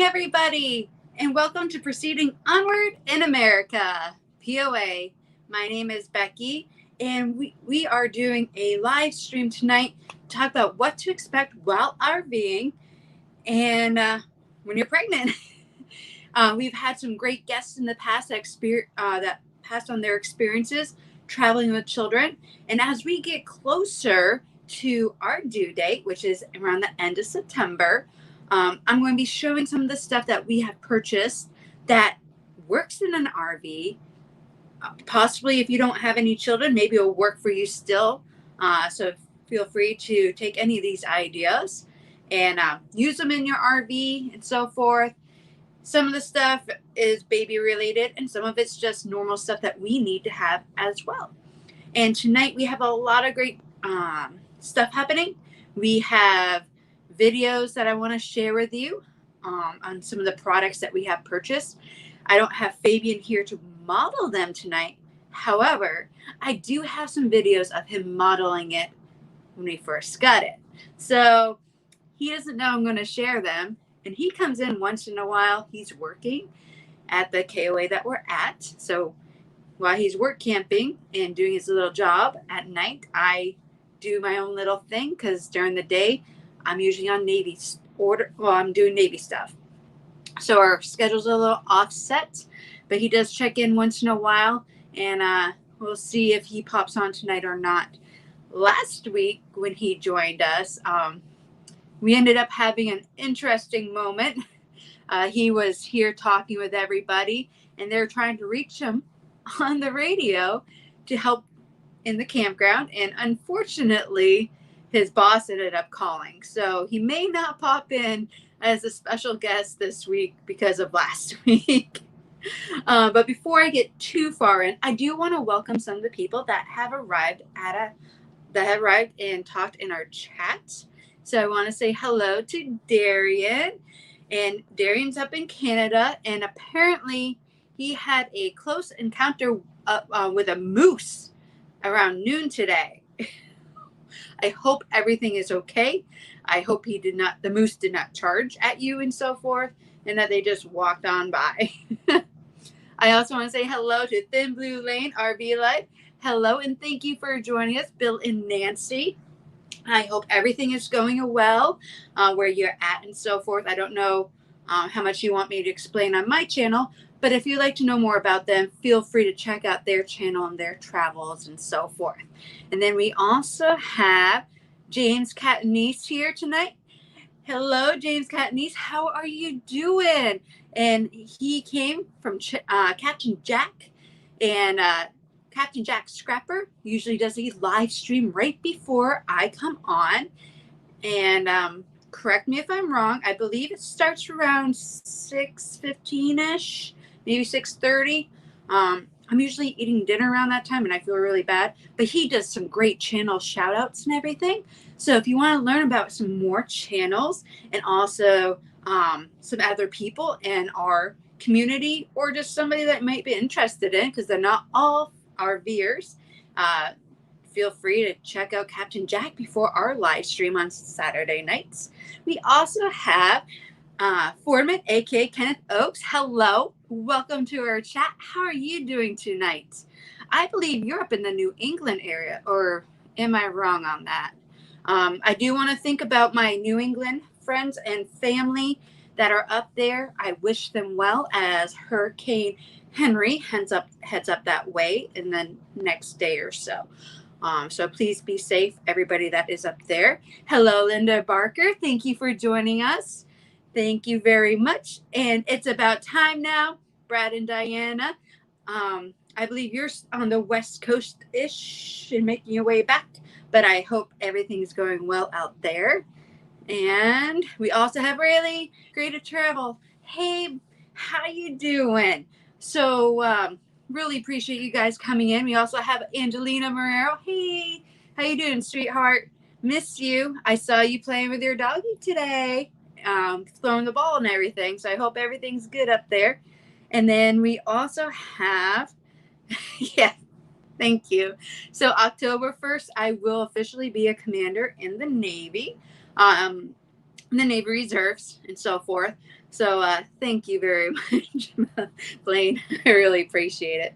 everybody, and welcome to Proceeding Onward in America, POA. My name is Becky, and we are doing a live stream tonight to talk about what to expect while RVing and when you're pregnant. We've had some great guests in the past that passed on their experiences traveling with children, and as we get closer to our due date, which is around the end of September, I'm going to be showing some of the stuff that we have purchased that works in an RV. Possibly if you don't have any children, maybe it'll work for you still. So feel free to take any of these ideas and use them in your RV and so forth. Some of the stuff is baby related and some of it's just normal stuff that we need to have as well. And tonight we have a lot of great stuff happening. We have videos that I want to share with you on some of the products that we have purchased. I don't have Fabian here to model them tonight. However, I do have some videos of him modeling it when we first got it. So he doesn't know I'm going to share them. And he comes in once in a while. He's working at the KOA that we're at. So while he's work camping and doing his little job at night, I do my own little thing because during the day, I'm usually on Navy I'm doing Navy stuff. So our schedule's a little offset, but he does check in once in a while, and we'll see if he pops on tonight or not. Last week when he joined us, we ended up having an interesting moment. He was here talking with everybody, and they're trying to reach him on the radio to help in the campground, and unfortunately his boss ended up calling, so he may not pop in as a special guest this week because of last week. But before I get too far in, I do want to welcome some of the people that have arrived and talked in our chat. So I want to say hello to Darian, and Darian's up in Canada, and apparently he had a close encounter with a moose around noon today. I hope everything is okay. I hope the moose did not charge at you and so forth, and that they just walked on by. I also want to say hello to Thin Blue Lane RV Life. Hello, and thank you for joining us, Bill and Nancy. I hope everything is going well where you're at and so forth. I don't know how much you want me to explain on my channel, but if you'd like to know more about them, feel free to check out their channel and their travels and so forth. And then we also have James Catanese here tonight. Hello, James Catanese. How are you doing? And he came from Captain Jack. And Captain Jack Scrapper usually does a live stream right before I come on. And correct me if I'm wrong. I believe it starts around 6:15-ish. Maybe 6:30. I'm usually eating dinner around that time, and I feel really bad. But he does some great channel shout-outs and everything. So if you want to learn about some more channels and also some other people in our community, or just somebody that might be interested in, because they're not all RVers, feel free to check out Captain Jack before our live stream on Saturday nights. We also have Foreman, aka Kenneth Oakes. Hello, welcome to our chat. How are you doing tonight? I believe you're up in the New England area, or am I wrong on that? I do want to think about my New England friends and family that are up there. I wish them well as Hurricane Henry heads up that way in the next day or so. So please be safe, everybody that is up there. Hello, Linda Barker. Thank you for joining us. Thank you very much. And it's about time now, Brad and Diana. I believe you're on the West Coast-ish and making your way back, but I hope everything's going well out there. And we also have Rayleigh, great to travel. Hey, how you doing? So really appreciate you guys coming in. We also have Angelina Marrero. Hey, how you doing, sweetheart? Miss you. I saw you playing with your doggy today, throwing the ball and everything. So I hope everything's good up there. And then we also have, yeah, thank you. So October 1st, I will officially be a commander in the Navy. in the Navy Reserves and so forth. So thank you very much, Blaine. I really appreciate it.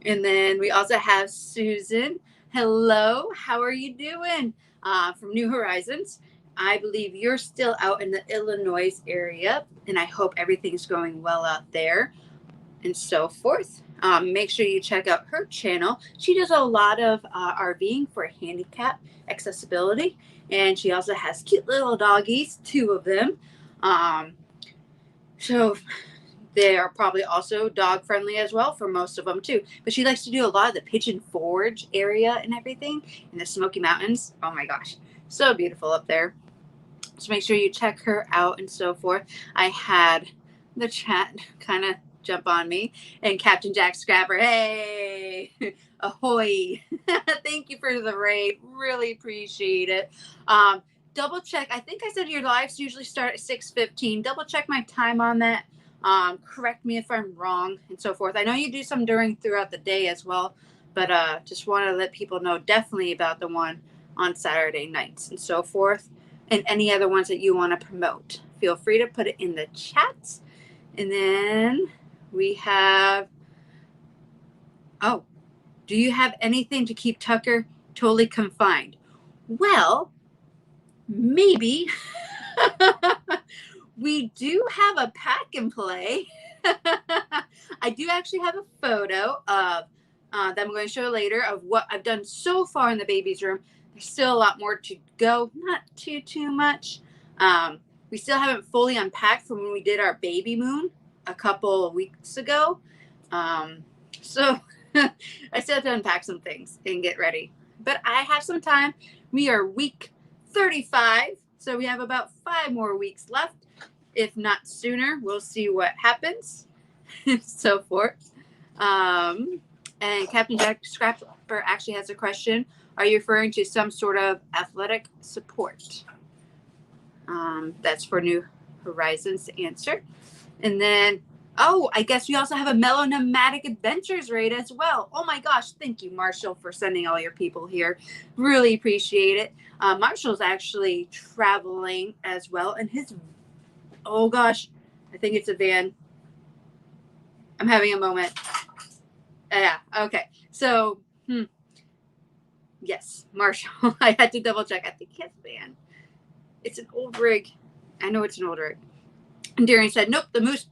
And then we also have Susan. Hello, how are you doing? From New Horizons. I believe you're still out in the Illinois area, and I hope everything's going well out there and so forth. Make sure you check out her channel. She does a lot of RVing for handicap accessibility, and she also has cute little doggies, 2 of them. So they are probably also dog friendly as well for most of them too. But she likes to do a lot of the Pigeon Forge area and everything in the Smoky Mountains. Oh my gosh, so beautiful up there. So make sure you check her out and so forth. I had the chat kind of jump on me, and Captain Jack Scrapper, hey, ahoy. Thank you for the raid. Really appreciate it. Double check. I think I said your lives usually start at 6:15. Double check my time on that. Correct me if I'm wrong and so forth. I know you do some throughout the day as well, but just want to let people know definitely about the one on Saturday nights and so forth, and any other ones that you want to promote. Feel free to put it in the chat. And then we have, oh, do you have anything to keep Tucker totally confined? Well, maybe. We do have a pack and play. I do actually have a photo of that I'm going to show later of what I've done so far in the baby's room. There's still a lot more to go, not too much. We still haven't fully unpacked from when we did our baby moon a couple of weeks ago. So I still have to unpack some things and get ready. But I have some time. We are week 35, so we have about 5 more weeks left. If not sooner, we'll see what happens and so forth. And Captain Jack Scrapper actually has a question. Are you referring to some sort of athletic support? That's for New Horizons to answer. And then, oh, I guess we also have a Mellow Nomadic Adventures raid as well. Oh my gosh, thank you, Marshall, for sending all your people here. Really appreciate it. Marshall's actually traveling as well, and his, oh gosh, I think it's a van. I'm having a moment. Yeah, okay. So, yes, Marshall. I had to double check. I think he has a van. It's an old rig. I know it's an old rig. And Darian said, nope, the moose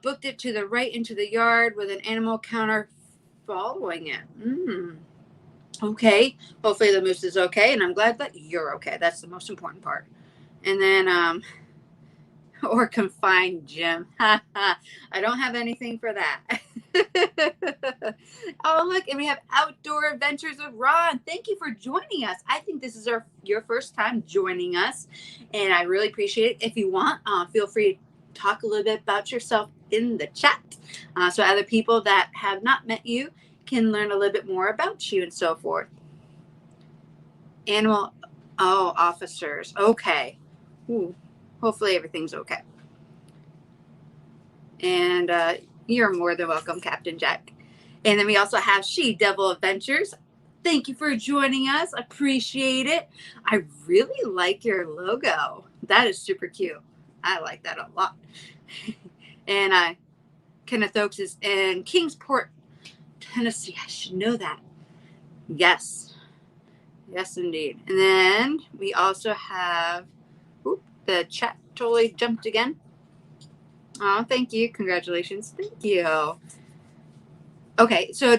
booked it to the right into the yard with an animal counter following it. Okay. Hopefully the moose is okay, and I'm glad that you're okay. That's the most important part. And then, or confined gym. I don't have anything for that. Oh, look, and we have Outdoor Adventures with Ron. Thank you for joining us. I think this is your first time joining us, and I really appreciate it. If you want, feel free to talk a little bit about yourself in the chat, so other people that have not met you can learn a little bit more about you and so forth. Animal, officers. Okay. Ooh. Hopefully everything's okay. And you're more than welcome, Captain Jack. And then we also have She Devil Adventures. Thank you for joining us. Appreciate it. I really like your logo. That is super cute. I like that a lot. And Kenneth Oaks is in Kingsport, Tennessee. I should know that. Yes. Yes, indeed. And then we also have, the chat totally jumped again. Oh, thank you. Congratulations. Thank you. Okay, so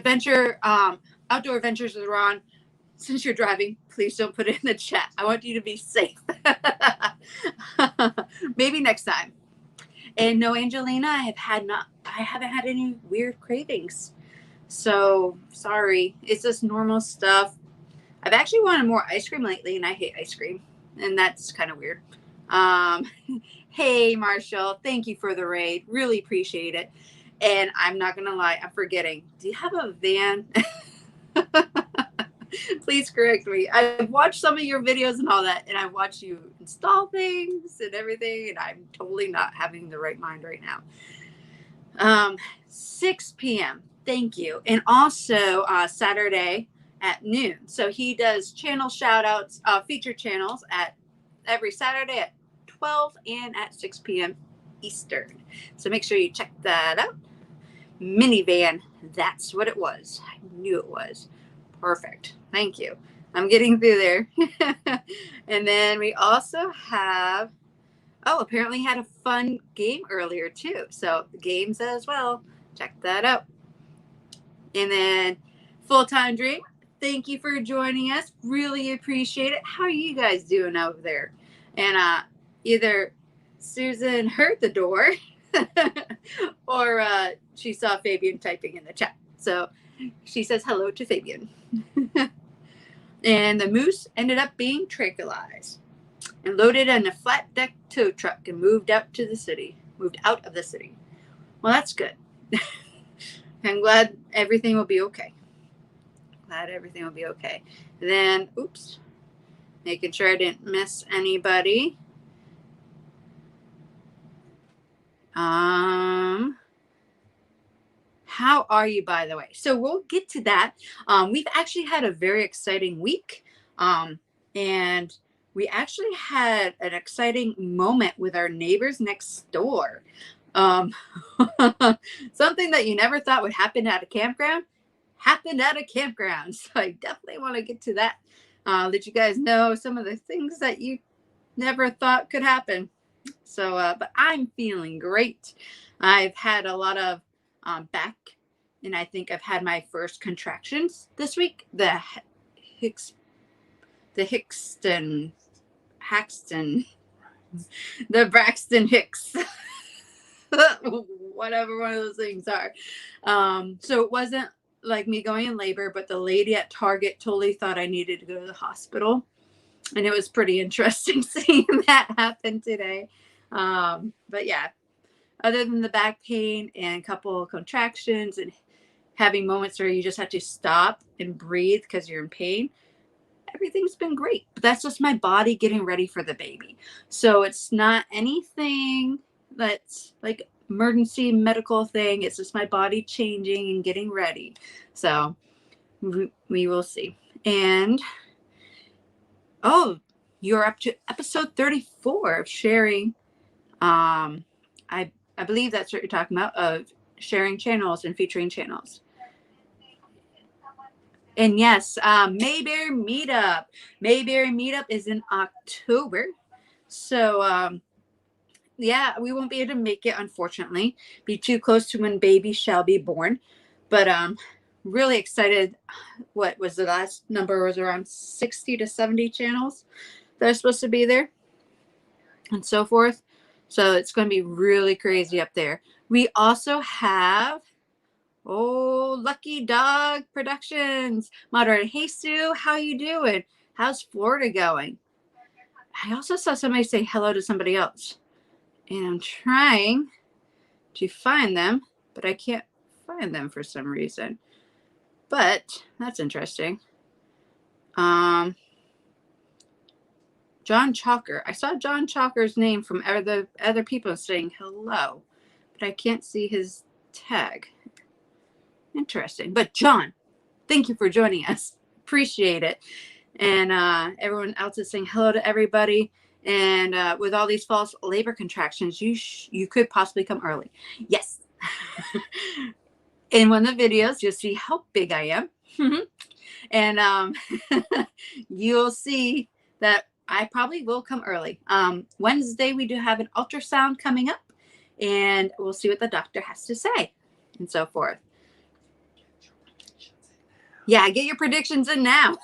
Outdoor Adventures with Ron. Since you're driving, please don't put it in the chat. I want you to be safe. Maybe next time. And no, Angelina, I haven't had any weird cravings. So sorry. It's just normal stuff. I've actually wanted more ice cream lately, and I hate ice cream. And that's kind of weird. Hey, Marshall, thank you for the raid. Really appreciate it. And I'm not going to lie, I'm forgetting. Do you have a van? Please correct me. I've watched some of your videos and all that, and I watch you install things and everything, and I'm totally not having the right mind right now. 6 p.m. Thank you. And also Saturday at noon. So he does channel shout outs, feature channels at every Saturday at 12 and at 6 p.m. Eastern. So make sure you check that out. Minivan, that's what it was. I knew it was. Perfect. Thank you. I'm getting through there. And then we also have, apparently had a fun game earlier too. So games as well. Check that out. And then Full-Time Dream, thank you for joining us. Really appreciate it. How are you guys doing over there? And either Susan heard the door or she saw Fabian typing in the chat. So she says hello to Fabian. And the moose ended up being tranquilized and loaded in a flat deck tow truck and moved out of the city. Well, that's good. I'm glad everything will be okay. Then, oops, making sure I didn't miss anybody. How are you, by the way? So we'll get to that. We've actually had a very exciting week. And we actually had an exciting moment with our neighbors next door. Something that you never thought would happen at a campground happened at a campground. So I definitely want to get to that. Let you guys know some of the things that you never thought could happen. So, but I'm feeling great. I've had a lot of back, and I think I've had my first contractions this week. The Braxton Hicks, whatever one of those things are. So it wasn't like me going in labor, but the lady at Target totally thought I needed to go to the hospital. And it was pretty interesting seeing that happen today. But yeah, other than the back pain and a couple of contractions and having moments where you just have to stop and breathe because you're in pain, everything's been great. But that's just my body getting ready for the baby. So it's not anything that's like emergency medical thing. It's just my body changing and getting ready. So we will see. And you're up to episode 34 of sharing. I believe that's what you're talking about, of sharing channels and featuring channels. And yes, Mayberry Meetup. Mayberry Meetup is in October. So, yeah, we won't be able to make it, unfortunately. Be too close to when baby shall be born. But really excited. What was the last number? Was around 60 to 70 channels that are supposed to be there and so forth. So it's going to be really crazy up there. We also have Lucky Dog Productions moderator. Hey Sue, how you doing? How's Florida going? I also saw somebody say hello to somebody else, and I'm trying to find them, but I can't find them for some reason. But that's interesting. John Chalker. I saw John Chalker's name from other people saying hello, but I can't see his tag. Interesting. But John, thank you for joining us. Appreciate it. And everyone else is saying hello to everybody. And with all these false labor contractions, you could possibly come early. Yes. In one of the videos, you'll see how big I am. And you'll see that I probably will come early. Wednesday, we do have an ultrasound coming up, and we'll see what the doctor has to say and so forth. Yeah, get your predictions in now.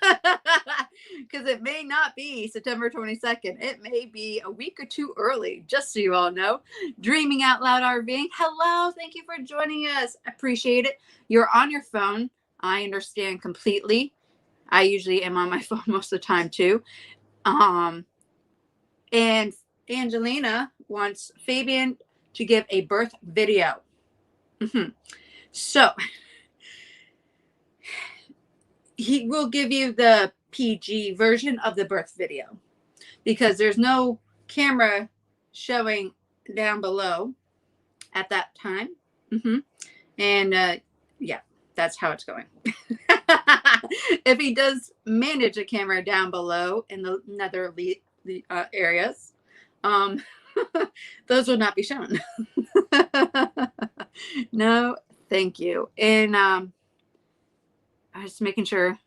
Because it may not be September 22nd. It may be a week or two early, just so you all know. Dreaming Out Loud RVing. Hello, thank you for joining us. Appreciate it. You're on your phone. I understand completely. I usually am on my phone most of the time too. And Angelina wants Fabian to give a birth video. So he will give you the PG version of the birth video because there's no camera showing down below at that time. And yeah, that's how it's going. If he does manage a camera down below in the nether the areas. Um, those will not be shown. No, thank you. And I was just making sure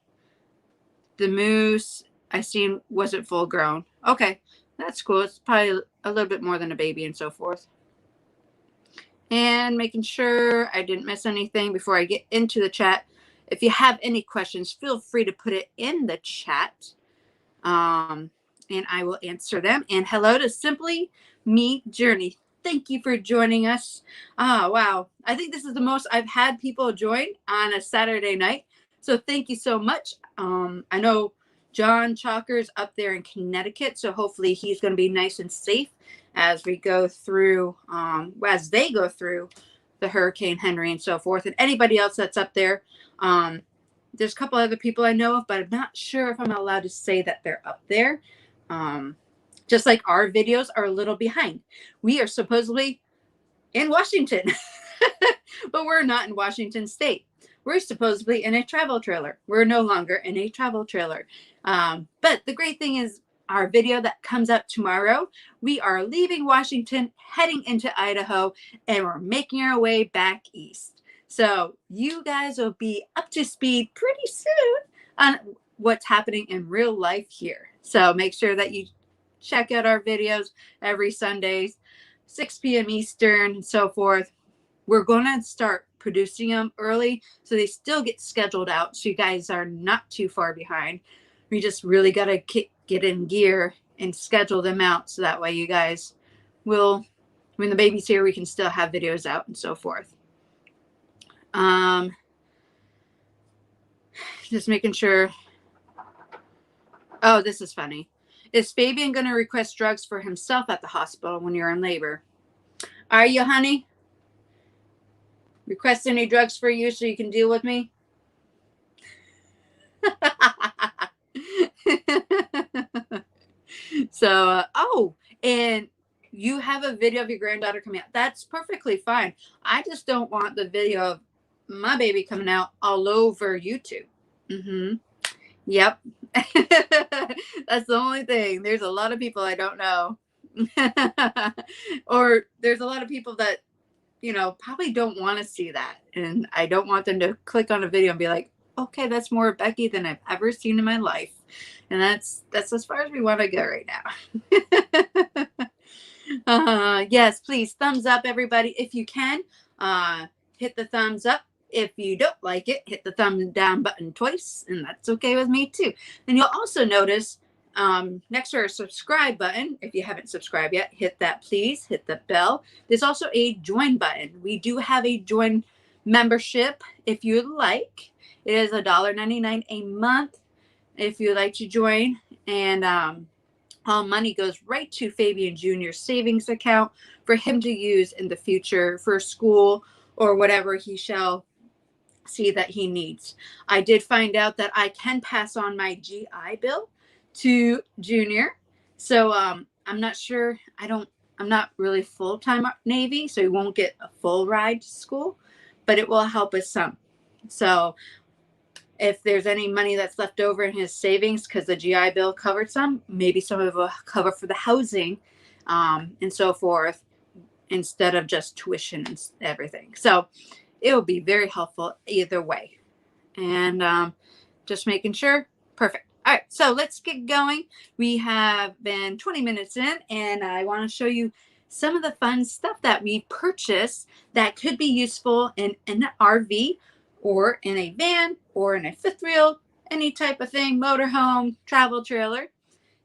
the moose I seen wasn't full grown. Okay, that's cool. It's probably a little bit more than a baby and so forth. And making sure I didn't miss anything before I get into the chat. If you have any questions, feel free to put it in the chat. And I will answer them. And hello to Simply Me Journey. Thank you for joining us. Wow. I think this is the most I've had people join on a Saturday night. So thank you so much. I know John Chalker's up there in Connecticut, so hopefully he's going to be nice and safe as we go through, as they go through the Hurricane Henry and so forth. And anybody else that's up there, there's a couple other people I know of, but I'm not sure if I'm allowed to say that they're up there. Just like our videos are a little behind. We are supposedly in Washington, but we're not in Washington State. We're supposedly in a travel trailer. We're no longer in a travel trailer. But the great thing is our video that comes out tomorrow, we are leaving Washington, heading into Idaho, and we're making our way back east. So you guys will be up to speed pretty soon on what's happening in real life here. So make sure that you check out our videos every Sundays, 6 p.m. Eastern and so forth. We're going to start producing them early so they still get scheduled out so you guys are not too far behind. We just really got to get in gear and schedule them out so that way you guys will, when the baby's here, we can still have videos out and so forth. Just making sure. Oh, this is funny. Is Fabian going to request drugs for himself at the hospital when you're in labor? Are you, honey? Request any drugs for you so you can deal with me? So, and you have a video of your granddaughter coming out. That's perfectly fine. I just don't want the video of my baby coming out all over YouTube. Yep. That's the only thing. There's a lot of people I don't know. Or there's a lot of people that, probably don't want to see that. And I don't want them to click on a video and be like, okay, that's more Becky than I've ever seen in my life. And that's as far as we want to go right now. Yes, please, thumbs up, everybody. If you can, hit the thumbs up. If you don't like it, hit the thumb down button twice, and that's okay with me too. And you'll also notice next to our subscribe button, if you haven't subscribed yet, hit that, please. Hit the bell. There's also a join button. We do have a join membership if you'd like. It is $1.99 a month if you'd like to join. And all money goes right to Fabian Jr.'s savings account for him to use in the future for school or whatever he shall see that he needs. I did find out that I can pass on my GI Bill to Junior. So I'm not sure. I'm not really full-time Navy, so he won't get a full ride to school, but it will help us some. So if there's any money that's left over in his savings, because the GI Bill covered some, maybe some of it will cover for the housing and so forth, instead of just tuition and everything. So it will be very helpful either way. And just making sure. Perfect. All right, so let's get going. We have been 20 minutes in, and I want to show you some of the fun stuff that we purchased that could be useful in an RV or in a van or in a fifth wheel, any type of thing, motorhome, travel trailer.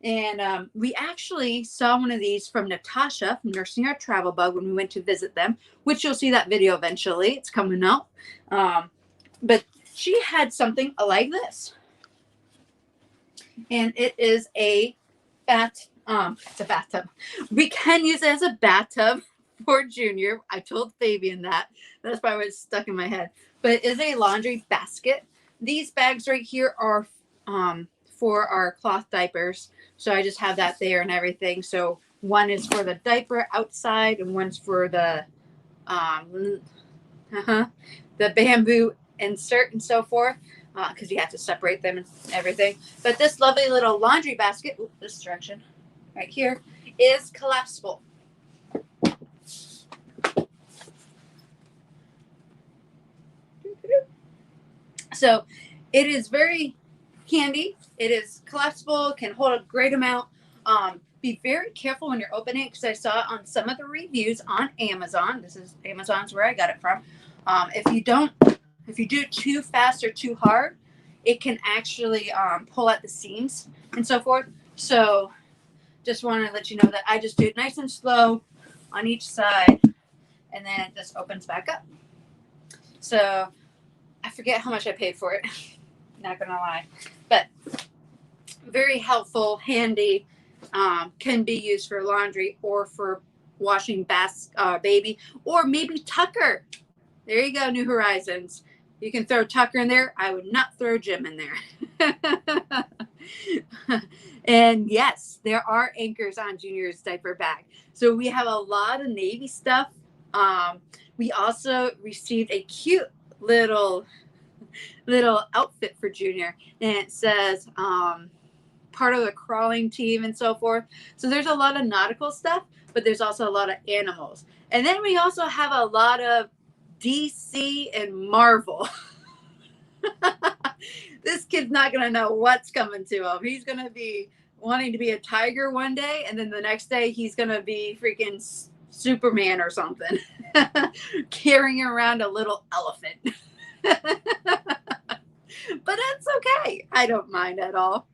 And we actually saw one of these from Natasha from Nursing Our Travel Bug when we went to visit them, which you'll see that video eventually. It's coming out. But she had something like this. And it is it's a bathtub. We can use it as a bathtub for Junior. I told Fabian that. That's probably what's stuck in my head. But it is a laundry basket. These bags right here are for our cloth diapers. So I just have that there and everything. So one is for the diaper outside and one's for the bamboo insert and so forth, because you have to separate them and everything. But this lovely little laundry basket, this direction, right here, is collapsible. So it is very handy. It is collapsible, can hold a great amount. Be very careful when you're opening it, because I saw it on some of the reviews on Amazon. This is Amazon's where I got it from. If you do it too fast or too hard, it can actually pull at the seams and so forth. So just want to let you know that I just do it nice and slow on each side, and then it just opens back up. So I forget how much I paid for it. Not gonna lie, but very helpful, handy. Can be used for laundry or for washing baby, or maybe Tucker. There you go, New Horizons. You can throw Tucker in there. I would not throw Jim in there. And yes, there are anchors on Junior's diaper bag. So we have a lot of Navy stuff. We also received a cute little outfit for Junior, and it says part of the crawling team and so forth. So there's a lot of nautical stuff, but there's also a lot of animals. And then we also have a lot of DC and Marvel. This kid's not going to know what's coming to him. He's going to be wanting to be a tiger one day, and then the next day he's going to be freaking Superman or something, carrying around a little elephant. But that's okay. I don't mind at all.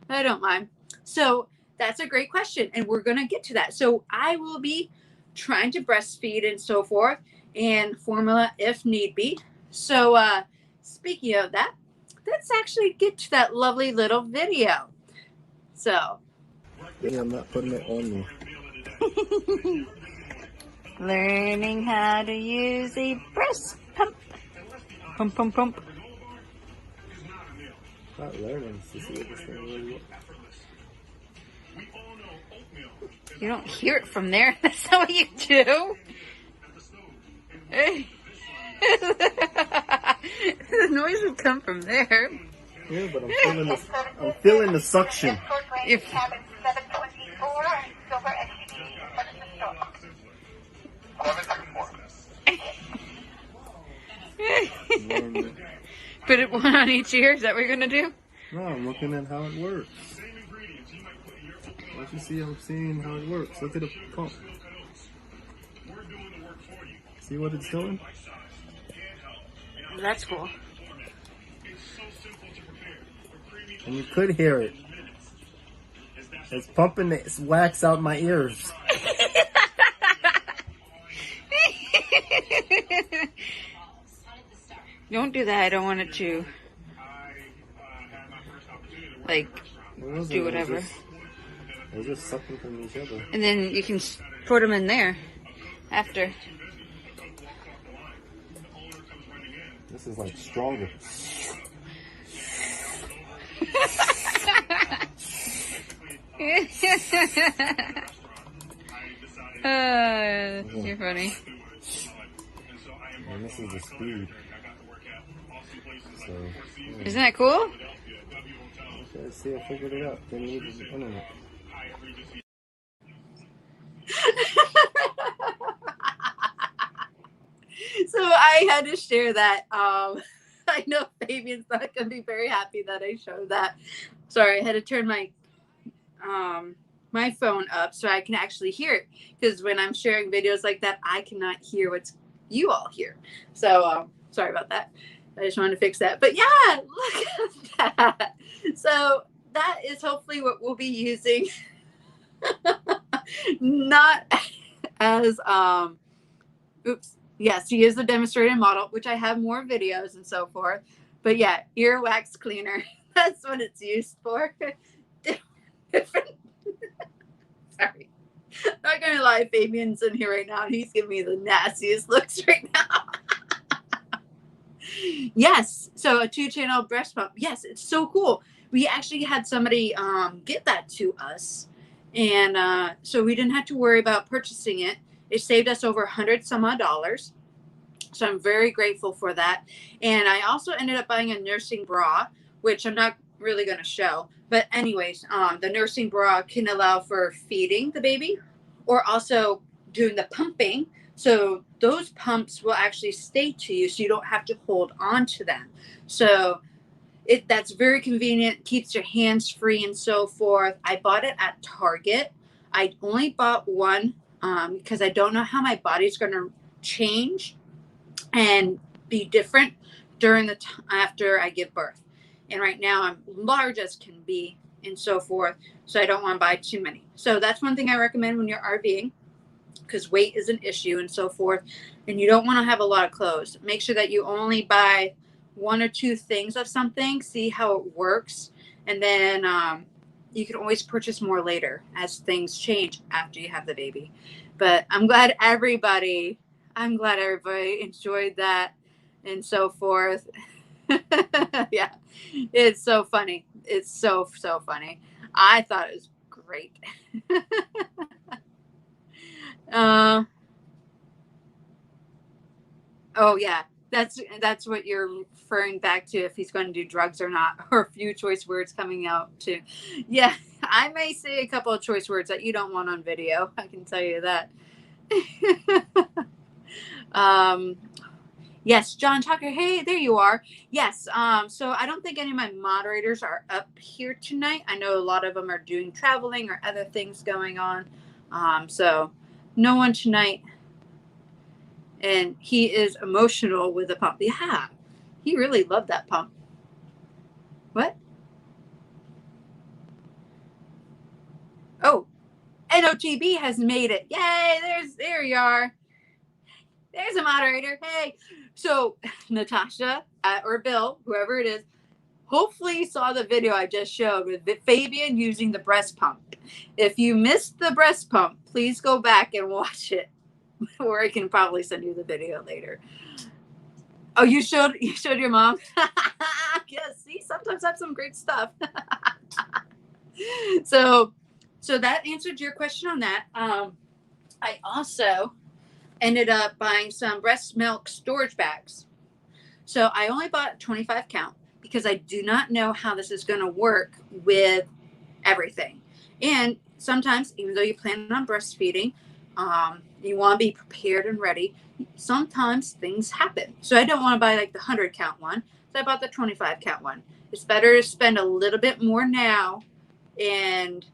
I don't mind. So that's a great question, and we're going to get to that. So I will be trying to breastfeed and so forth, and formula if need be. So speaking of that, let's actually get to that lovely little video. So Yeah, I'm not putting it on me. Learning how to use a breast pump. Pump, pump, pump. Not learning to see what this thing really looks. You don't hear it from there. That's not what you do. Hey. The noise would come from there. Yeah, but I'm feeling the suction. If, put it one on each ear. Is that what you're gonna do? No, I'm looking at how it works. Once you see, I'm seeing how it works. Look at the pump. See what it's doing? That's cool. And you could hear it. It's pumping the wax out my ears. Don't do that. I don't want it to, like, do whatever. It was just sucking from each other. And then you can put them in there after. This is like stronger. You're funny. And this is the speed. So, yeah. Isn't that cool? Let's see, I figured it out. Then you need the internet. So I had to share that. I know Fabian's not going to be very happy that I showed that. Sorry, I had to turn my my phone up so I can actually hear it, because when I'm sharing videos like that, I cannot hear what you all hear. So sorry about that. I just wanted to fix that. But yeah, look at that. So that is hopefully what we'll be using. Not as oops. Yes, he is a demonstrated model, which I have more videos and so forth. But yeah, earwax cleaner. That's what it's used for. Sorry. Not gonna lie, Fabian's in here right now. He's giving me the nastiest looks right now. Yes, so a 2-channel breast pump. Yes, it's so cool. We actually had somebody get that to us. And so we didn't have to worry about purchasing it. It saved us over $100 some odd. So I'm very grateful for that. And I also ended up buying a nursing bra, which I'm not really going to show. But anyways, the nursing bra can allow for feeding the baby or also doing the pumping. So those pumps will actually stay to you, so you don't have to hold on to them. So that's very convenient, keeps your hands free and so forth. I bought it at Target. I only bought one because I don't know how my body's going to change and be different during the after I give birth. And right now I'm large as can be and so forth. So I don't want to buy too many. So that's one thing I recommend when you're RVing, because weight is an issue and so forth. And you don't want to have a lot of clothes. Make sure that you only buy one or two things of something, see how it works. And then you can always purchase more later as things change after you have the baby. But I'm glad everybody enjoyed that and so forth. Yeah, it's so funny. It's so funny. I thought it was great. Oh yeah, that's what you're referring back to, if he's going to do drugs or not, or a few choice words coming out too. Yeah, I may say a couple of choice words that you don't want on video. I can tell you that. Yes, John Tucker. Hey, there you are. Yes. So I don't think any of my moderators are up here tonight. I know a lot of them are doing traveling or other things going on. So no one tonight. And he is emotional with the pump. Yeah, he really loved that pump. What? Oh, NOTB has made it. Yay, there you are. There's a moderator. Hey. So Natasha or Bill, whoever it is, hopefully saw the video I just showed with Fabian using the breast pump. If you missed the breast pump, please go back and watch it. Or I can probably send you the video later. Oh, you showed your mom? Yes, see, sometimes I have some great stuff. So that answered your question on that. I also ended up buying some breast milk storage bags. So I only bought 25 count because I do not know how this is going to work with everything. And sometimes, even though you plan on breastfeeding, you want to be prepared and ready. Sometimes things happen. So I don't want to buy like the 100 count one. So I bought the 25 count one. It's better to spend a little bit more now and,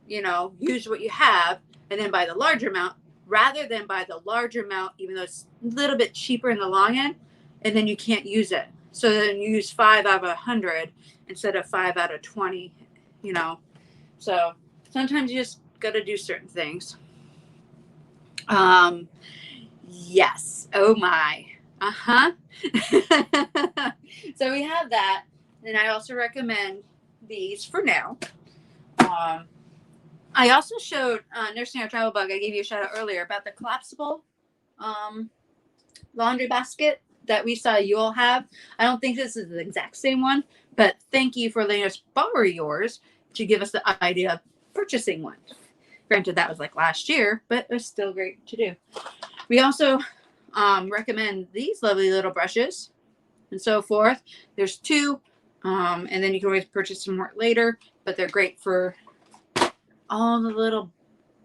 use what you have and then buy the larger amount rather than buy the larger amount, even though it's a little bit cheaper in the long end, and then you can't use it. So then you use 5 out of 100 instead of 5 out of 20, So sometimes you just got to do certain things. Yes. Oh my. Uh-huh. So we have that. And I also recommend these for now. I also showed Nursing Our Travel Bug. I gave you a shout out earlier about the collapsible laundry basket that we saw you all have. I don't think this is the exact same one, but thank you for letting us borrow yours to give us the idea of purchasing one. Granted, that was like last year, but it was still great to do. We also recommend these lovely little brushes and so forth. There's 2, and then you can always purchase some more later, but they're great for all the little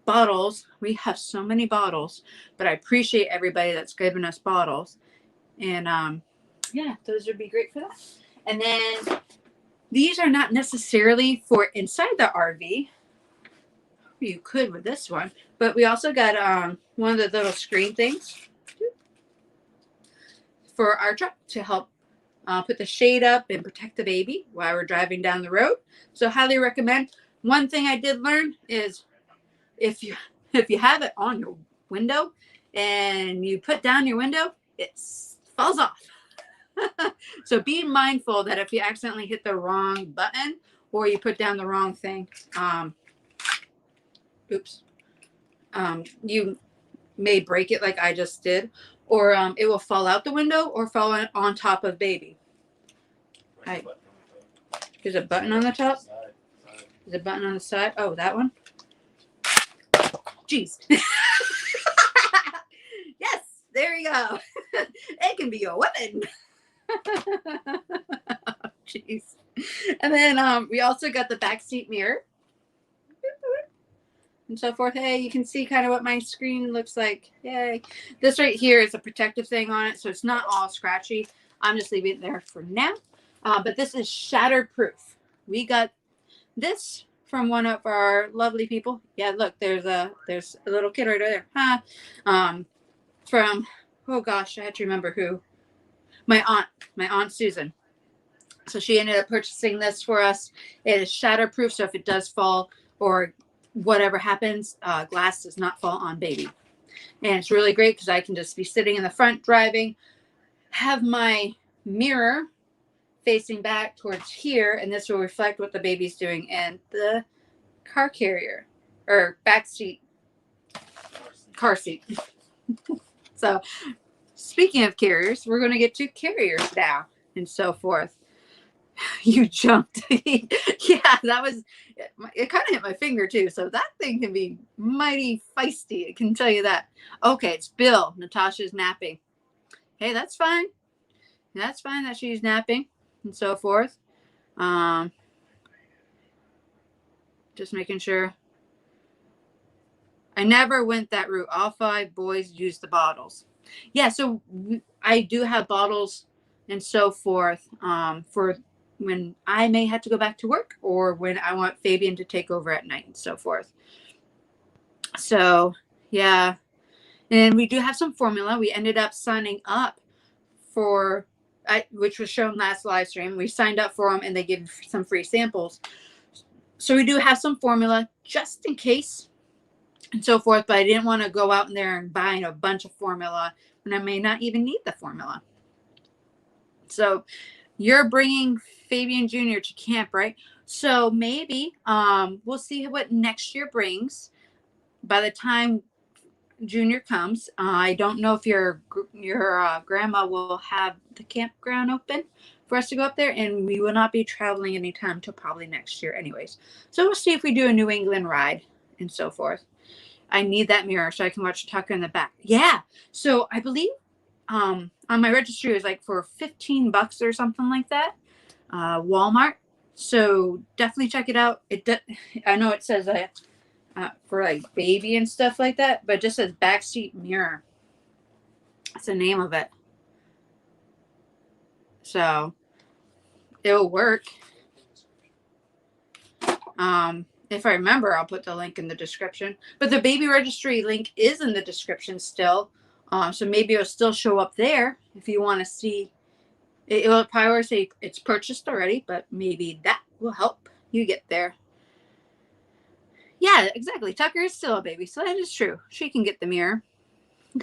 bottles. We have so many bottles, but I appreciate everybody that's given us bottles. And yeah, those would be great for that. And then these are not necessarily for inside the RV. You could with this one, but we also got one of the little screen things for our truck to help put the shade up and protect the baby while we're driving down the road. So highly recommend. One thing I did learn is if you have it on your window and you put down your window, it falls off. So be mindful that if you accidentally hit the wrong button or you put down the wrong thing, you may break it like I just did, or it will fall out the window or fall on top of baby. Right. There's a button on the top. There's a button on the side. Oh, that one. Jeez. Yes, there you go. It can be a weapon. Jeez. And then we also got the backseat mirror and so forth. Hey, you can see kind of what my screen looks like. Yay. This right here is a protective thing on it, so it's not all scratchy. I'm just leaving it there for now. But this is shatterproof. We got this from one of our lovely people. Yeah, look, there's a little kid right there. Huh? From, oh gosh, I had to remember who. My aunt Susan. So she ended up purchasing this for us. It is shatterproof, so if it does fall or whatever happens, glass does not fall on baby. And it's really great because I can just be sitting in the front driving, have my mirror facing back towards here, and this will reflect what the baby's doing in the car carrier or back seat, car seat. So speaking of carriers, we're going to get to carriers now and so forth. You jumped. Yeah, that was, it kind of hit my finger too. So that thing can be mighty feisty. I can tell you that. Okay, it's Bill. Natasha's napping. Hey, that's fine. That's fine that she's napping and so forth. Just making sure. I never went that route. All 5 boys use the bottles. Yeah, so I do have bottles and so forth for when I may have to go back to work or when I want Fabian to take over at night and so forth. So, yeah. And we do have some formula. We ended up signing up for, which was shown last live stream. We signed up for them and they give some free samples. So we do have some formula just in case and so forth, but I didn't want to go out in there and buy a bunch of formula when I may not even need the formula. So you're bringing Fabian Jr. to camp, right? So maybe we'll see what next year brings. By the time Junior comes, I don't know if your grandma will have the campground open for us to go up there, and we will not be traveling anytime till probably next year anyways. So we'll see if we do a New England ride and so forth. I need that mirror so I can watch Tucker in the back. Yeah. So I believe on my registry it was like for $15 or something like that. Walmart. So definitely check it out. I know it says for like baby and stuff like that, but it just says backseat mirror. That's the name of it. So it'll work. If I remember, I'll put the link in the description. But the baby registry link is in the description still. So maybe it'll still show up there if you want to see. It will probably say it's purchased already, but maybe that will help you get there. Yeah, exactly. Tucker is still a baby, so that is true. She can get the mirror.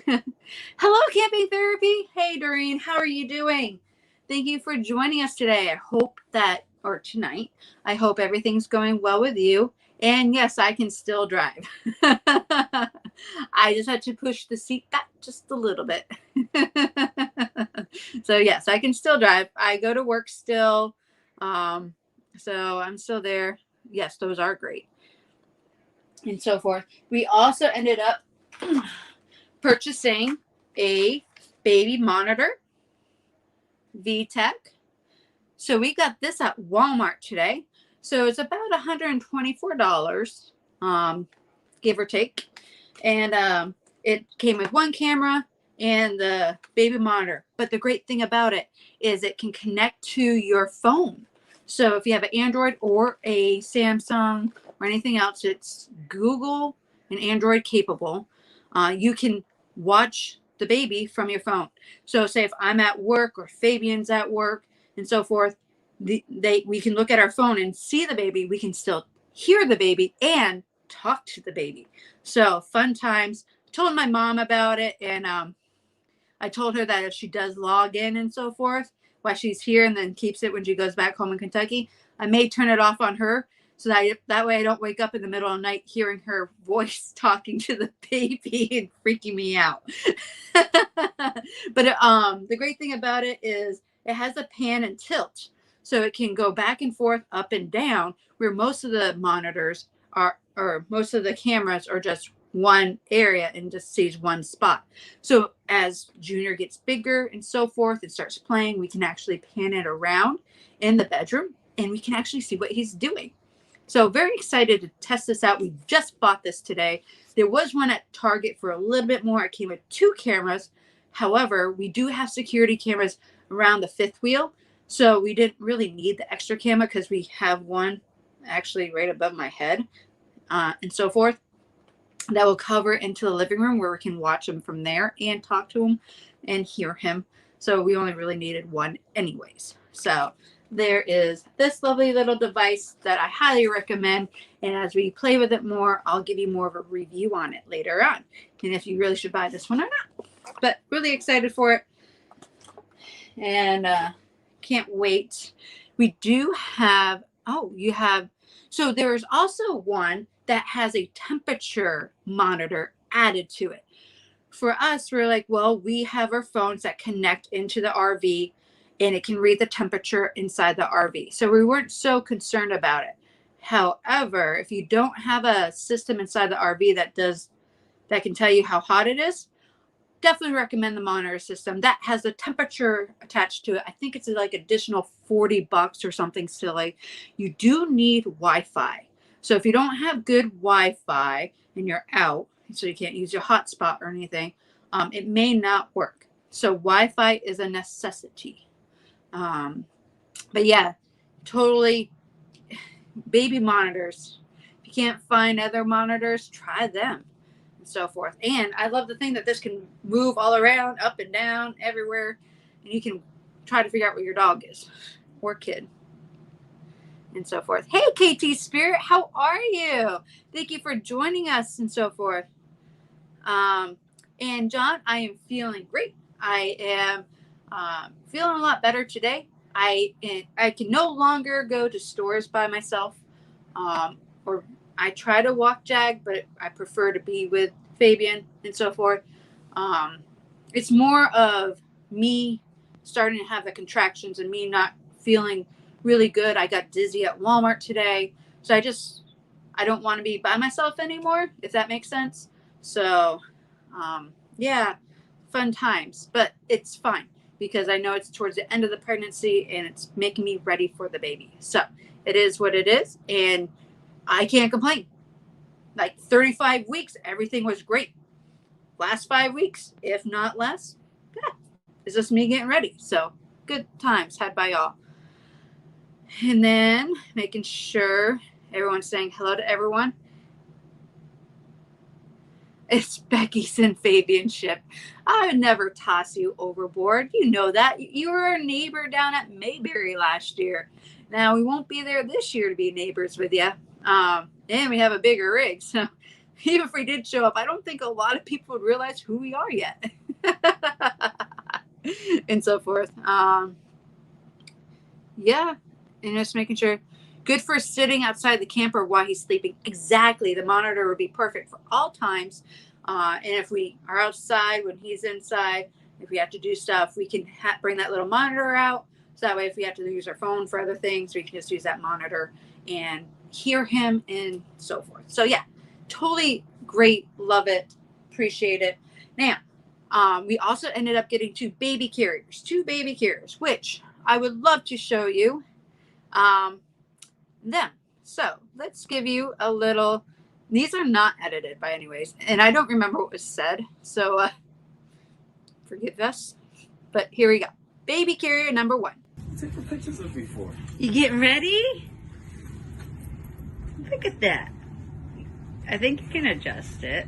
Hello, Camping Therapy. Hey, Doreen, how are you doing? Thank you for joining us today. I hope that, or tonight, I hope everything's going well with you. And yes, I can still drive. I just had to push the seat back just a little bit. So yes, I can still drive. I go to work still. So I'm still there. Yes, those are great. And so forth. We also ended up purchasing a baby monitor, VTech. So we got this at Walmart today. So it's about $124, give or take. And it came with one camera and the baby monitor. But the great thing about it is it can connect to your phone. So if you have an Android or a Samsung or anything else, it's Google and Android capable. You can watch the baby from your phone. So say if I'm at work or Fabian's at work and so forth, we can look at our phone and see the baby. We can still hear the baby and talk to the baby. So fun times. I told my mom about it, and I told her that if she does log in and so forth while she's here and then keeps it when she goes back home in Kentucky, I may turn it off on her so that way I don't wake up in the middle of the night hearing her voice talking to the baby and freaking me out. But the great thing about it is it has a pan and tilt. So it can go back and forth, up and down, where most of the monitors are, or most of the cameras are just one area and just sees one spot. So as Junior gets bigger and so forth and starts playing, we can actually pan it around in the bedroom and we can actually see what he's doing. So very excited to test this out. We just bought this today. There was one at Target for a little bit more. It came with 2 cameras. However, we do have security cameras around the 5th wheel. So we didn't really need the extra camera because we have one actually right above my head and so forth that will cover into the living room where we can watch him from there and talk to him and hear him. So we only really needed one anyways. So there is this lovely little device that I highly recommend. And as we play with it more, I'll give you more of a review on it later on. And if you really should buy this one or not. But really excited for it. And can't wait. We do have, so there's also one that has a temperature monitor added to it. For us, we're like, well, we have our phones that connect into the RV and it can read the temperature inside the RV. So we weren't so concerned about it. However, if you don't have a system inside the RV that can tell you how hot it is, definitely recommend the monitor system that has a temperature attached to it. I think it's like additional $40 or something silly. You do need Wi-Fi. So if you don't have good Wi-Fi and you're out, so you can't use your hotspot or anything, it may not work. So Wi-Fi is a necessity. But yeah, totally baby monitors. If you can't find other monitors, try them and so forth. And I love the thing that this can move all around, up and down, everywhere. And you can try to figure out where your dog is or kid and so forth. Hey, KT Spirit, how are you? Thank you for joining us and so forth. And John, I am feeling great. I am feeling a lot better today. I can no longer go to stores by myself, or I try to walk Jag, but I prefer to be with Fabian and so forth. It's more of me starting to have the contractions and me not feeling really good. I got dizzy at Walmart today, so I don't want to be by myself anymore, if that makes sense. So, yeah, fun times, but it's fine because I know it's towards the end of the pregnancy and it's making me ready for the baby. So it is what it is, and I can't complain. Like 35 weeks, everything was great. Last 5 weeks, if not less, yeah, it's just me getting ready. So good times had by y'all. And then making sure everyone's saying hello to everyone. It's Becky's and Fabian's ship. I would never toss you overboard. You know that. You were a neighbor down at Mayberry last year. Now, we won't be there this year to be neighbors with you. And we have a bigger rig. So even if we did show up, I don't think a lot of people would realize who we are yet. And so forth. Yeah. And just making sure. Good for sitting outside the camper while he's sleeping. Exactly. The monitor would be perfect for all times. And if we are outside when he's inside, if we have to do stuff, we can bring that little monitor out. So that way, if we have to use our phone for other things, we can just use that monitor and hear him and so forth. So yeah, totally great. Love it. Appreciate it. Now, we also ended up getting 2 baby carriers, which I would love to show you. Them. So let's give you a little. These are not edited by anyways, and I don't remember what was said, so forgive us. But here we go. Baby carrier number 1. Take the pictures of before. You getting ready? Look at that. I think you can adjust it.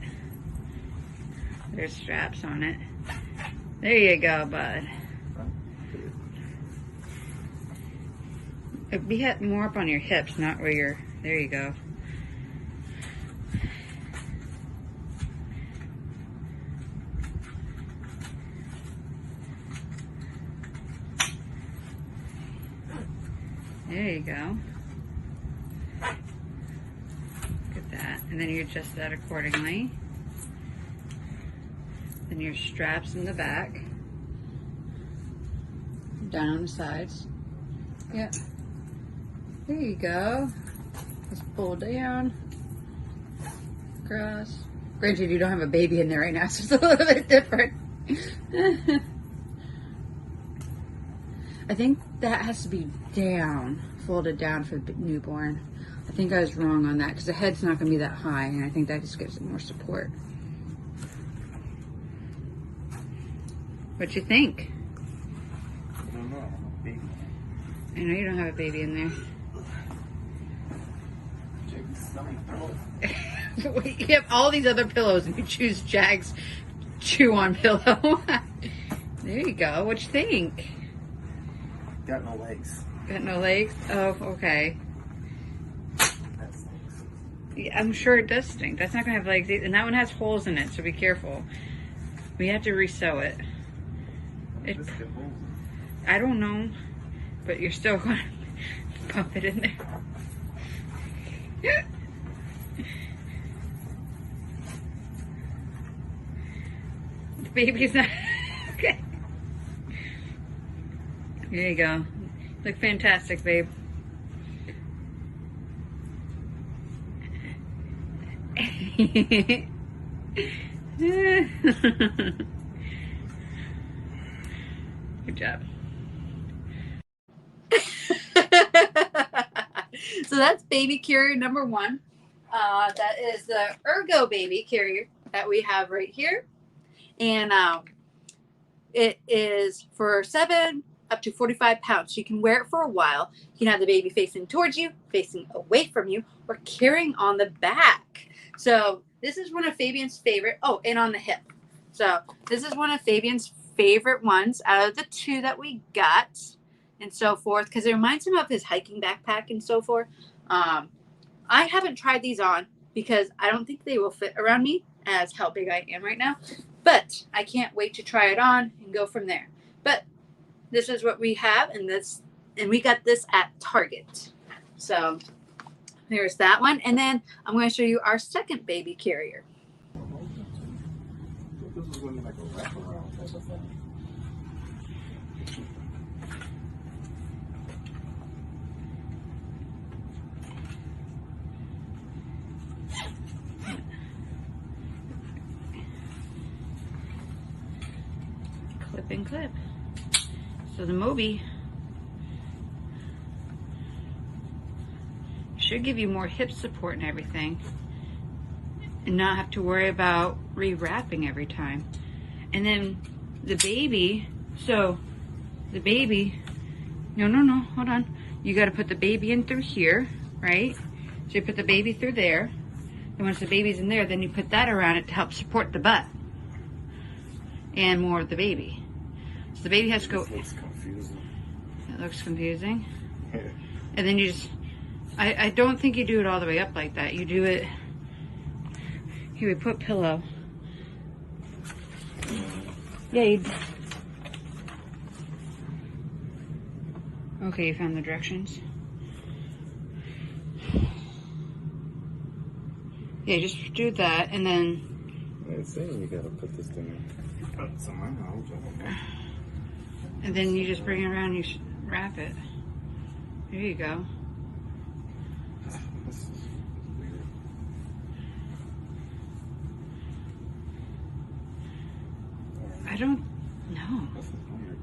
There's straps on it. There you go, bud. Be more up on your hips, not where you're. There you go. There you go. Look at that. And then you adjust that accordingly. Then your straps in the back. Down the sides. Yep. There you go. Just pull down, across. Granted, you don't have a baby in there right now, so it's a little bit different. I think that has to be down, folded down for the newborn. I think I was wrong on that because the head's not going to be that high, and I think that just gives it more support. What you think? I don't know. I'm a baby. I know you don't have a baby in there. You have all these other pillows and you choose Jag's chew on pillow. There you go. What you think? Got no legs. Got no legs? Oh, okay. Yeah, I'm sure it does stink. That's not gonna have legs either. And that one has holes in it, so be careful. We have to resew it. I don't know, but you're still gonna pump it in there. The baby's not okay. There you go. Look fantastic, babe. Good job. So that's baby carrier number 1. That is the Ergo baby carrier that we have right here. And it is for 7 up to 45 pounds. You can wear it for a while. You can have the baby facing towards you, facing away from you, or carrying on the back. So this is one of Fabian's favorite. Oh, and on the hip. So this is one of Fabian's favorite ones out of the 2 that we got and so forth, because it reminds him of his hiking backpack and so forth. I haven't tried these on because I don't think they will fit around me as how big I am right now. But I can't wait to try it on and go from there. But this is what we have, and we got this at Target. So there's that one. And then I'm going to show you our second baby carrier. This is when like a wraparound type of thing. Clip and clip. So the Moby should give you more hip support and everything, and not have to worry about rewrapping every time. And then the baby, so the baby, no, hold on. You got to put the baby in through here, right? So you put the baby through there, and once the baby's in there, then you put that around it to help support the butt and more of the baby. So the baby has to go. This looks confusing. It looks confusing. And then you just, I don't think you do it all the way up like that. You do it, here we put pillow. Yeah, you, okay, you found the directions. Yeah, just do that, and then. I say you gotta put this thing. Put some on. And then you just bring it around and you wrap it. There you go. This is weird. I don't know. This is weird.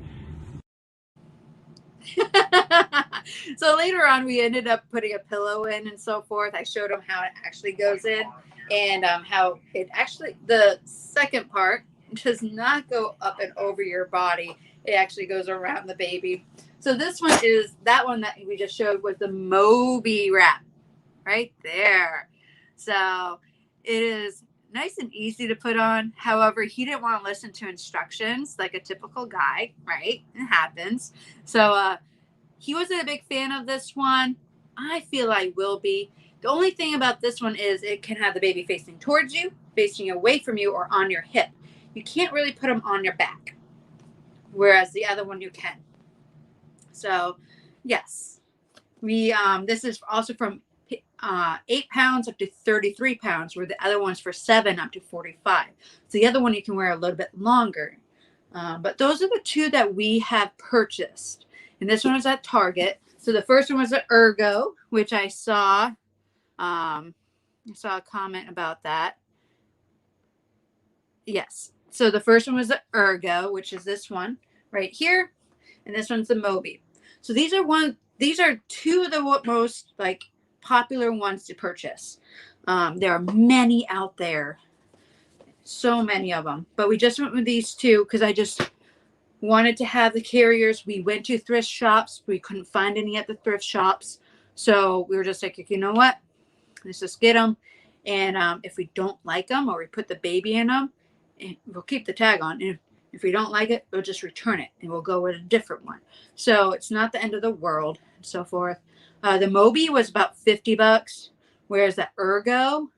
So later on, we ended up putting a pillow in and so forth. I showed him how it actually goes in, and how it actually, the second part does not go up and over your body. It actually goes around the baby. So this one is, that one that we just showed was the Moby wrap right there. So it is nice and easy to put on. However, he didn't want to listen to instructions like a typical guy, right? It happens. So he wasn't a big fan of this one. I feel I will be. The only thing about this one is it can have the baby facing towards you, facing away from you, or on your hip. You can't really put them on your back, whereas the other one you can. So yes, we this is also from 8 pounds up to 33 pounds, where the other one's for 7 up to 45. So the other one you can wear a little bit longer. But those are the 2 that we have purchased. And this one was at Target. So the first one was the Ergo, which I saw a comment about that. Yes. So the first one was the Ergo, which is this one right here. and this one's the Moby. So these are two of the most like popular ones to purchase. There are many out there, so many of them, but we just went with these two because I just wanted to have the carriers. We went to thrift shops. We couldn't find any at the thrift shops. So we were just like, you know what? Let's just get them. And if we don't like them or we put the baby in them, we'll keep the tag on. And if we don't like it, we'll just return it and we'll go with a different one. So it's not the end of the world and so forth. The Moby was about $50, whereas the Ergo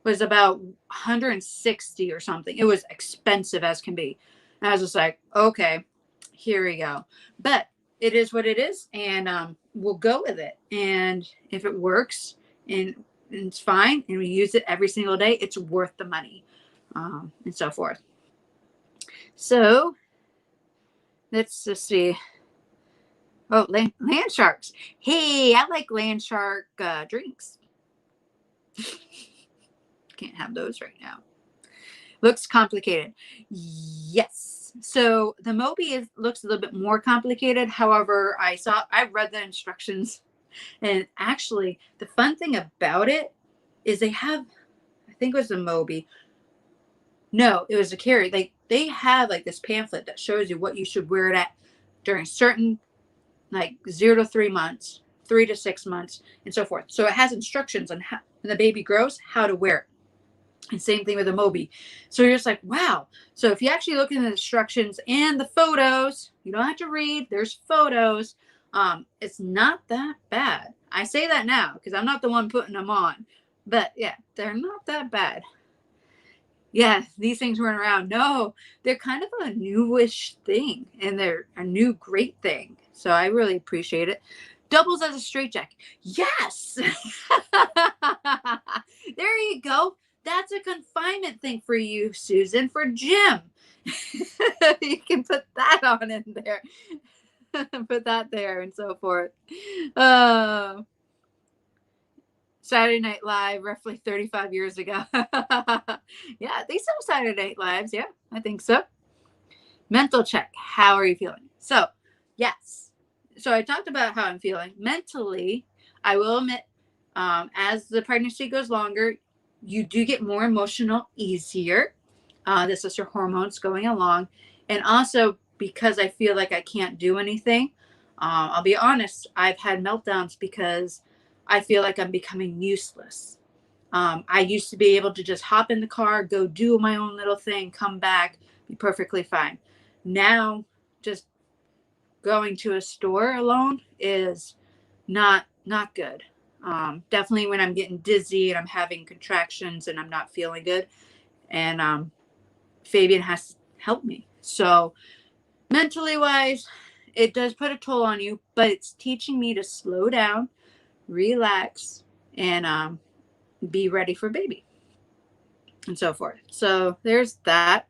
was about 160 or something. It was expensive as can be. And I was just like, okay, here we go. But it is what it is, and we'll go with it. And if it works and it's fine, and we use it every single day, it's worth the money, and so forth. So let's just see. Oh, land sharks. Hey, I like land shark drinks. Can't have those right now. Looks complicated. Yes. So the Moby looks a little bit more complicated. However, I read the instructions, and actually the fun thing about it is they have, I think it was the Moby. No, it was a carrier. They have like this pamphlet that shows you what you should wear it at during certain like 0 to 3 months, 3 to 6 months, and so forth. So it has instructions on how, when the baby grows, how to wear it. And same thing with the Moby. So you're just like, wow. So if you actually look in the instructions and the photos, you don't have to read. There's photos. It's not that bad. I say that now because I'm not the one putting them on. But yeah, they're not that bad. Yeah, these things weren't around. No, they're kind of a newish thing, and they're a new great thing. So I really appreciate it. Doubles as a straitjacket. Yes. There you go. That's a confinement thing for you, Susan, for Jim. You can put that on in there. Put that there and so forth. Saturday Night Live, roughly 35 years ago. Yeah, they still Saturday Night Lives. Yeah, I think so. Mental check. How are you feeling? So, yes. So I talked about how I'm feeling. Mentally, I will admit, as the pregnancy goes longer, you do get more emotional easier. This is your hormones going along. And also because I feel like I can't do anything, I'll be honest, I've had meltdowns because I feel like I'm becoming useless. I used to be able to just hop in the car, go do my own little thing, come back, be perfectly fine. Now, just going to a store alone is not good. Definitely when I'm getting dizzy and I'm having contractions and I'm not feeling good. And Fabian has to help me. So mentally wise, it does put a toll on you, but it's teaching me to slow down, relax, and be ready for baby and so forth. So there's that.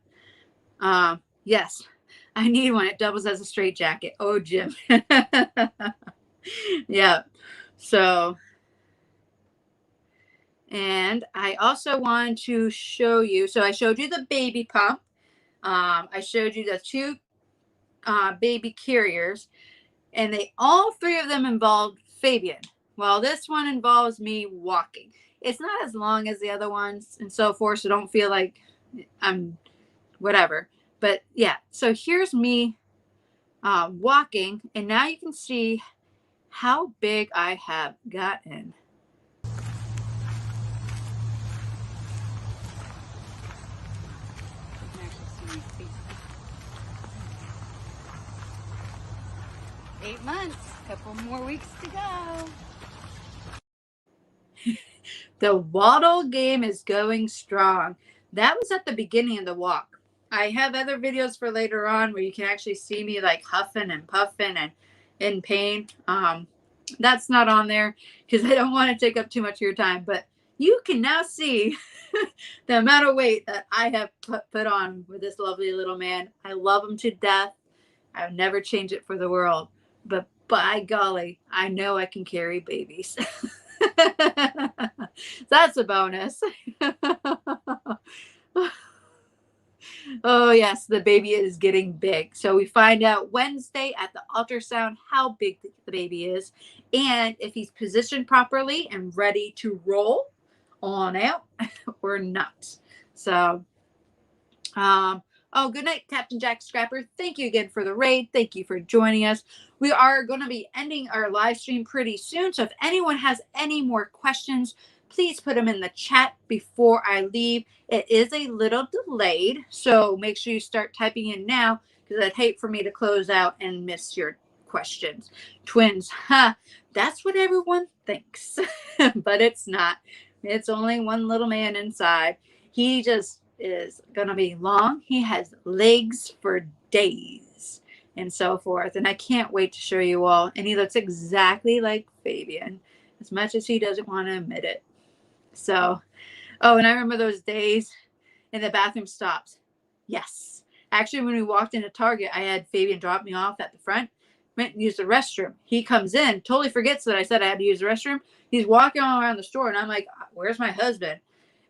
Yes, I need one. It doubles as a straitjacket. Oh, Jim. Yeah. So, and I also wanted to show you. So I showed you the baby pump. I showed you the two baby carriers, and all three of them involved Fabian. Well, this one involves me walking. It's not as long as the other ones and so forth, so don't feel like I'm whatever. But yeah, so here's me walking, and now you can see how big I have gotten. Eight months, couple more weeks to go. The waddle game is going strong. That was at the beginning of the walk. I have other videos for later on where you can actually see me like huffing and puffing and in pain. That's not on there because I don't want to take up too much of your time, but you can now see the amount of weight that I have put on with this lovely little man. I love him to death. I would never change it for the world, but by golly, I know I can carry babies. That's a bonus. Oh, yes, the baby is getting big. So we find out Wednesday at the ultrasound how big the baby is and if he's positioned properly and ready to roll on out or not. So, oh, good night, Captain Jack Scrapper. Thank you again for the raid. Thank you for joining us. We are going to be ending our live stream pretty soon. So if anyone has any more questions, please put them in the chat before I leave. It is a little delayed, so make sure you start typing in now because I'd hate for me to close out and miss your questions. Twins, huh? That's what everyone thinks, but it's not. It's only one little man inside. He just is going to be long. He has legs for days and so forth. And I can't wait to show you all. And he looks exactly like Fabian, as much as he doesn't want to admit it. So, oh, and I remember those days in the bathroom stops. Yes. Actually, when we walked into Target, I had Fabian drop me off at the front, went and used the restroom. He comes in, totally forgets that I said I had to use the restroom. He's walking all around the store, and I'm like, where's my husband?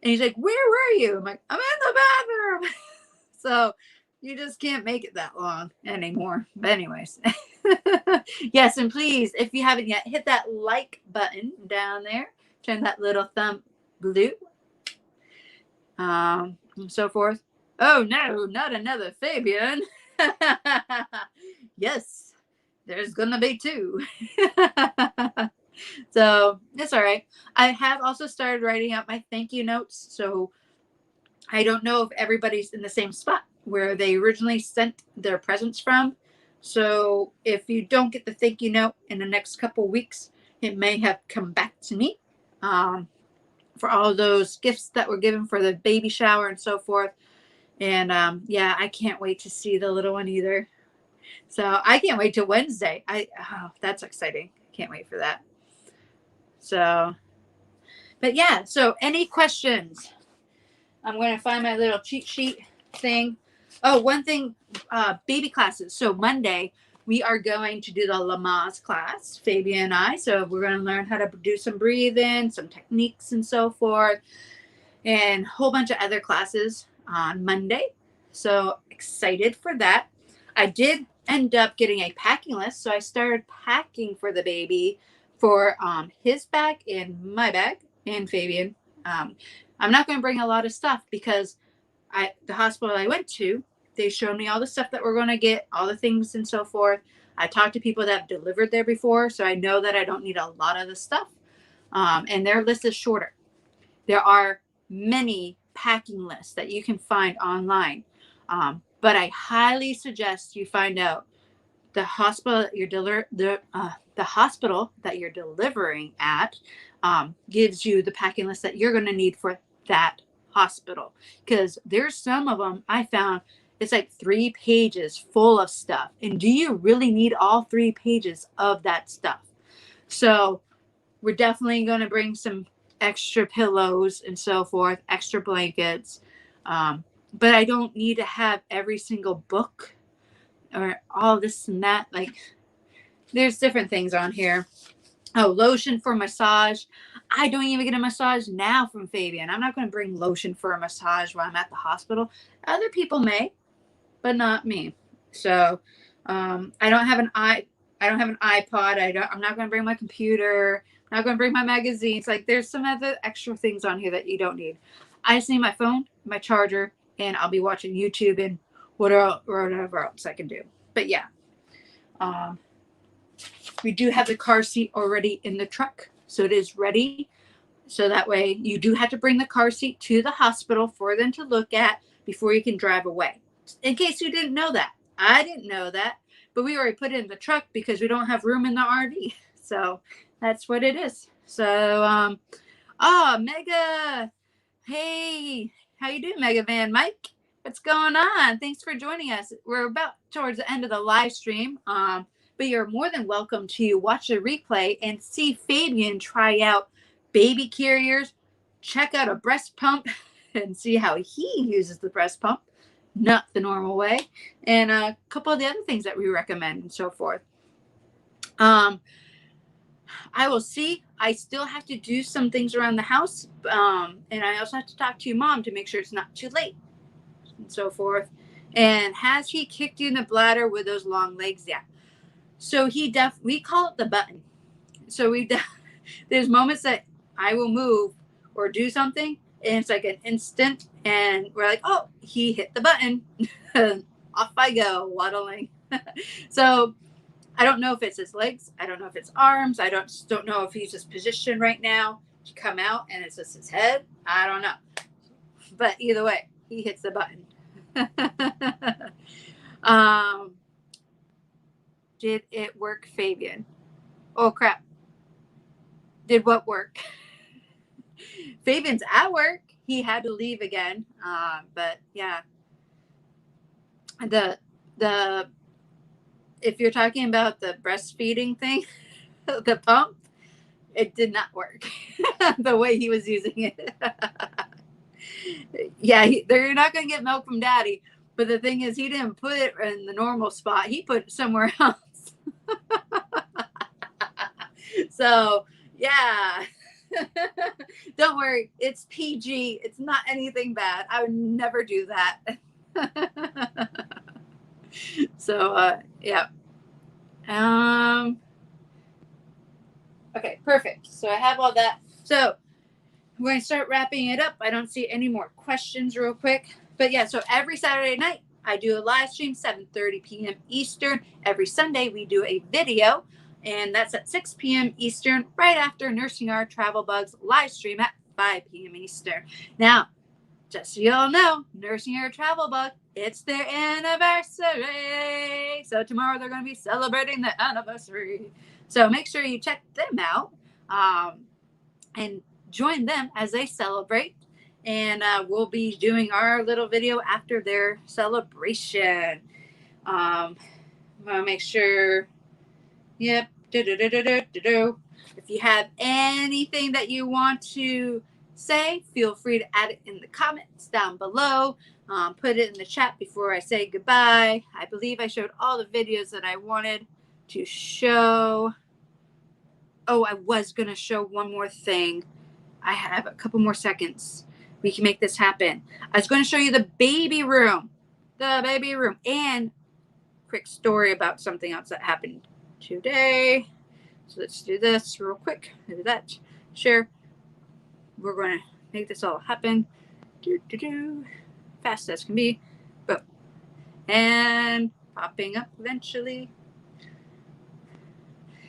And he's like, where were you? I'm like, I'm in the bathroom. So you just can't make it that long anymore. But anyways, yes, and please, if you haven't yet, hit that like button down there. Turn that little thumb blue. And so forth. Oh no, not another Fabian. Yes, there's gonna be two. So it's all right. I have also started writing out my thank you notes. So I don't know if everybody's in the same spot where they originally sent their presents from. So if you don't get the thank you note in the next couple weeks, it may have come back to me for all those gifts that were given for the baby shower and so forth. And yeah, I can't wait to see the little one either. So I can't wait till Wednesday. Oh, that's exciting. Can't wait for that. So, but yeah, so any questions? I'm going to find my little cheat sheet thing. Oh, one thing, baby classes. So Monday, we are going to do the Lamaze class, Fabian and I. So we're going to learn how to do some breathing, some techniques and so forth, and a whole bunch of other classes on Monday. So excited for that. I did end up getting a packing list. So I started packing for the baby for his bag and my bag and Fabian. I'm not going to bring a lot of stuff because the hospital I went to, they showed me all the stuff that we're going to get, all the things and so forth. I talked to people that have delivered there before, so I know that I don't need a lot of the stuff. And their list is shorter. There are many packing lists that you can find online. But I highly suggest you find out the hospital that the hospital that you're delivering at gives you the packing list that you're going to need for that hospital, because there's some of them I found it's like 3 pages full of stuff, and do you really need all 3 pages of that stuff? So we're definitely going to bring some extra pillows and so forth, extra blankets, but I don't need to have every single book or all this and that. Like, there's different things on here. Oh, lotion for massage. I don't even get a massage now from Fabian. I'm not going to bring lotion for a massage while I'm at the hospital. Other people may, but not me. So I don't have an iPod. I'm not going to bring my computer. I'm not going to bring my magazines. Like, there's some other extra things on here that you don't need. I just need my phone, my charger, and I'll be watching YouTube and whatever else I can do. But yeah. We do have the car seat already in the truck, so it is ready. So that way you do have to bring the car seat to the hospital for them to look at before you can drive away. In case you didn't know that. I didn't know that, but we already put it in the truck because we don't have room in the RV. So that's what it is. So, Mega. Hey, how you doing, Mega Van Mike? What's going on? Thanks for joining us. We're about towards the end of the live stream. But you're more than welcome to watch the replay and see Fabian try out baby carriers, check out a breast pump, and see how he uses the breast pump, not the normal way, and a couple of the other things that we recommend and so forth. I will see. I still have to do some things around the house, and I also have to talk to your mom to make sure it's not too late. and so forth. And has he kicked you in the bladder with those long legs? Yeah. So we call it the button. So there's moments that I will move or do something, and it's like an instant, and we're like, oh, he hit the button. Off I go, waddling. So I don't know if it's his legs. I don't know if it's arms. I don't know if he's just positioned right now to come out and it's just his head. I don't know. But either way, he hits the button. Did it work, Fabian? Oh, crap. Did what work? Fabian's at work. He had to leave again. But yeah. The if you're talking about the breastfeeding thing, the pump, it did not work the way he was using it. Yeah, they're not going to get milk from daddy. But the thing is, he didn't put it in the normal spot. He put it somewhere else. So, yeah. Don't worry. It's PG. It's not anything bad. I would never do that. So, yeah. Okay, perfect. So I have all that. So we're going to start wrapping it up. I don't see any more questions real quick. But yeah, so every Saturday night, I do a live stream, 7:30 p.m. Eastern. Every Sunday, we do a video, and that's at 6 p.m. Eastern, right after Nursing Our Travel Bugs live stream at 5 p.m. Eastern. Now, just so you all know, Nursing Our Travel Bug, it's their anniversary. So tomorrow they're going to be celebrating the anniversary. So make sure you check them out and join them as they celebrate. And we'll be doing our little video after their celebration. I'm going to make sure. Yep. If you have anything that you want to say, feel free to add it in the comments down below. Put it in the chat before I say goodbye. I believe I showed all the videos that I wanted to show. Oh, I was going to show one more thing. I have a couple more seconds. We can make this happen. I was going to show you the baby room. The baby room. And quick story about something else that happened today. So let's do this real quick. Do that. Share. We're going to make this all happen. Fast as can be. Boom. And popping up eventually.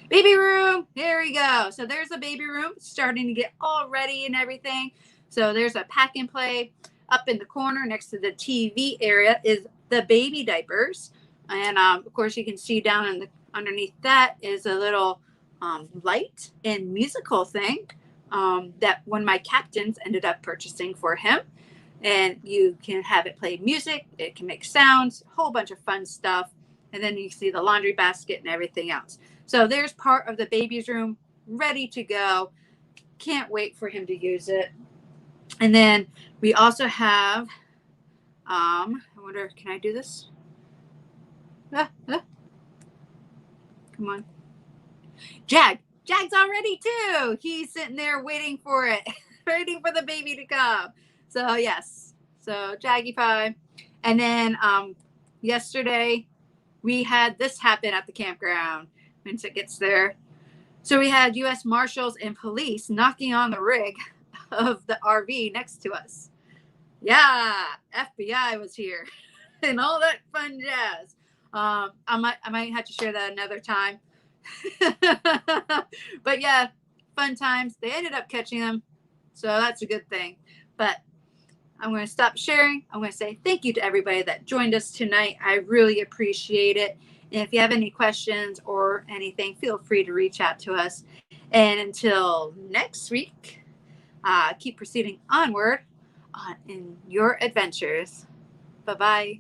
Baby room. There we go. So there's a baby room starting to get all ready and everything. So there's a pack and play. Up in the corner next to the TV area is the baby diapers. And of course you can see down in the underneath that is a little light and musical thing that one of my captains ended up purchasing for him. And you can have it play music. It can make sounds, a whole bunch of fun stuff. And then you see the laundry basket and everything else. So there's part of the baby's room ready to go. Can't wait for him to use it. And then we also have, I wonder, can I do this? Come on. Jag's all ready too. He's sitting there waiting for it, waiting for the baby to come. So yes, so Jaggy Pie. And then yesterday we had this happen at the campground once it gets there. So we had U.S. Marshals and police knocking on the rig of the RV next to us. Yeah, FBI was here and all that fun jazz. I might have to share that another time. But yeah, fun times. They ended up catching them, so that's a good thing. But I'm going to stop sharing. I'm going to say thank you to everybody that joined us tonight. I really appreciate it. And if you have any questions or anything, feel free to reach out to us. And until next week, keep proceeding onward in your adventures. Bye-bye.